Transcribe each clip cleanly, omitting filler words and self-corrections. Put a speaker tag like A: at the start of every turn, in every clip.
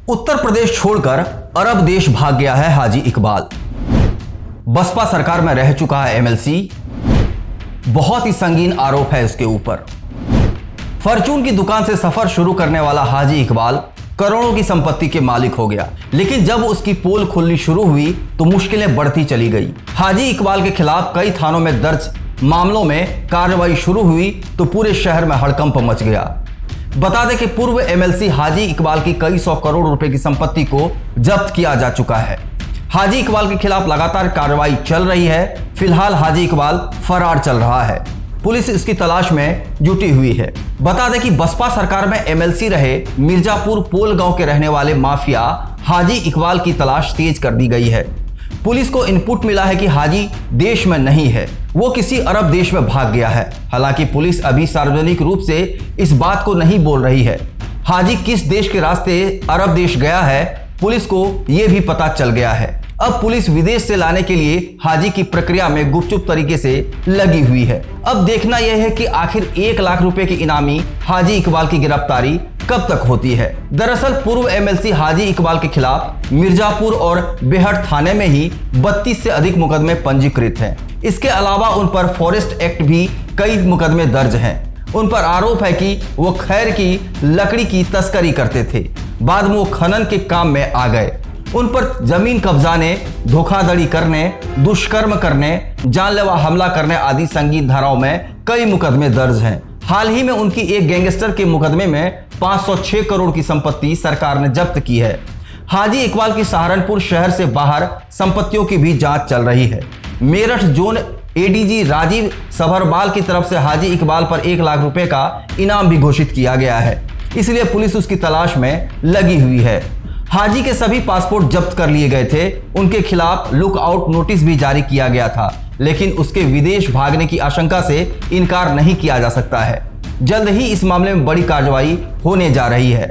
A: उत्तर प्रदेश छोड़कर अरब देश भाग गया है हाजी इकबाल। बसपा सरकार में रह चुका है एमएलसी। बहुत ही संगीन आरोप है उसके ऊपर। फॉर्च्यून की दुकान से सफर शुरू करने वाला हाजी इकबाल करोड़ों की संपत्ति के मालिक हो गया, लेकिन जब उसकी पोल खुलनी शुरू हुई तो मुश्किलें बढ़ती चली गई। हाजी इकबाल के खिलाफ कई थानों में दर्ज मामलों में कार्रवाई शुरू हुई तो पूरे शहर में हड़कंप मच गया। बता दें कि पूर्व एमएलसी हाजी इकबाल की कई 100 करोड़ रुपए की संपत्ति को जब्त किया जा चुका है। हाजी इकबाल के खिलाफ लगातार कार्रवाई चल रही है। फिलहाल हाजी इकबाल फरार चल रहा है। पुलिस इसकी तलाश में जुटी हुई है। बता दें कि बसपा सरकार में एमएलसी रहे मिर्जापुर पोल गांव के रहने वाले माफिया हाजी इकबाल की तलाश तेज कर दी गई है। पुलिस को इनपुट मिला है कि हाजी देश में नहीं है, वो किसी अरब देश में भाग गया है। हालांकि पुलिस अभी सार्वजनिक रूप से इस बात को नहीं बोल रही है। हाजी किस देश के रास्ते अरब देश गया है, पुलिस को यह भी पता चल गया है। अब पुलिस विदेश से लाने के लिए हाजी की प्रक्रिया में गुपचुप तरीके से लगी हुई है। अब देखना यह है कि आखिर 1 लाख रुपए के इनामी हाजी इकबाल की गिरफ्तारी कब तक होती है। दरअसल पूर्व एमएलसी हाजी इकबाल के खिलाफ मिर्जापुर और बेहट थाने में ही 32 से अधिक मुकदमे पंजीकृत हैं। इसके अलावा उन पर फॉरेस्ट एक्ट भी कई मुकदमे दर्ज हैं। उन पर आरोप है कि वो खैर की लकड़ी की तस्करी करते थे, बाद में वो खनन के काम में आ गए। उन पर जमीन कब्जाने, धोखाधड़ी करने, दुष्कर्म करने, जानलेवा हमला करने आदि संगीन धाराओं में कई मुकदमे दर्ज हैं। हाल ही में उनकी एक गैंगस्टर के मुकदमे में 506 करोड़ की संपत्ति सरकार ने जब्त की है। हाजी इकबाल की सहारनपुर शहर से बाहर संपत्तियों की भी जांच चल रही है। मेरठ जोन एडीजी राजीव सभरवाल की तरफ से हाजी इकबाल पर 1 लाख रुपए का इनाम भी घोषित किया गया है, इसलिए पुलिस उसकी तलाश में लगी हुई है। हाजी के सभी पासपोर्ट जब्त कर लिए गए थे। उनके खिलाफ लुक आउट नोटिस भी जारी किया गया था, लेकिन उसके विदेश भागने की आशंका से इनकार नहीं किया जा सकता है। जल्द ही इस मामले में बड़ी कार्रवाई होने जा रही है।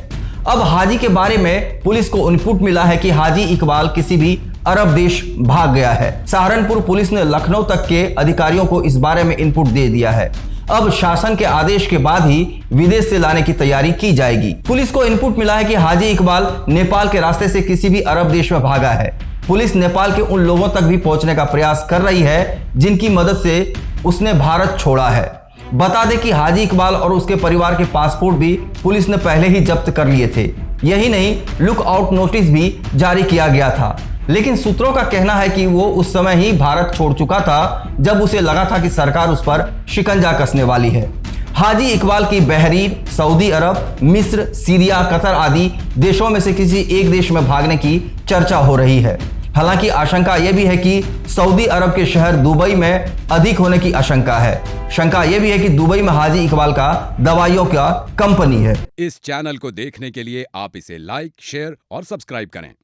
A: अब हाजी के बारे में पुलिस को इनपुट मिला है कि हाजी इकबाल किसी भी अरब देश भाग गया है। सहारनपुर पुलिस ने लखनऊ तक के अधिकारियों को इस बारे में इनपुट दे दिया है। अब शासन के आदेश के बाद ही विदेश से लाने की तैयारी की जाएगी। पुलिस को इनपुट मिला है कि हाजी इकबाल नेपाल के रास्ते से किसी भी अरब देश में भागा है। पुलिस नेपाल के उन लोगों तक भी पहुंचने का प्रयास कर रही है जिनकी मदद से उसने भारत छोड़ा है। बता दें कि हाजी इकबाल और उसके परिवार के पासपोर्ट भी पुलिस ने पहले ही जब्त कर लिए थे। यही नहीं, लुक आउट नोटिस भी जारी किया गया था, लेकिन सूत्रों का कहना है कि वो उस समय ही भारत छोड़ चुका था जब उसे लगा था कि सरकार उस पर शिकंजा कसने वाली है। हाजी इकबाल की बहरीन, सऊदी अरब, मिस्र, सीरिया, कतर आदि देशों में से किसी एक देश में भागने की चर्चा हो रही है। हालांकि आशंका यह भी है कि सऊदी अरब के शहर दुबई में अधिक होने की आशंका है। शंका यह भी है कि दुबई में हाजी इकबाल का दवाइयों का कंपनी है।
B: इस चैनल को देखने के लिए आप इसे लाइक, शेयर और सब्सक्राइब करें।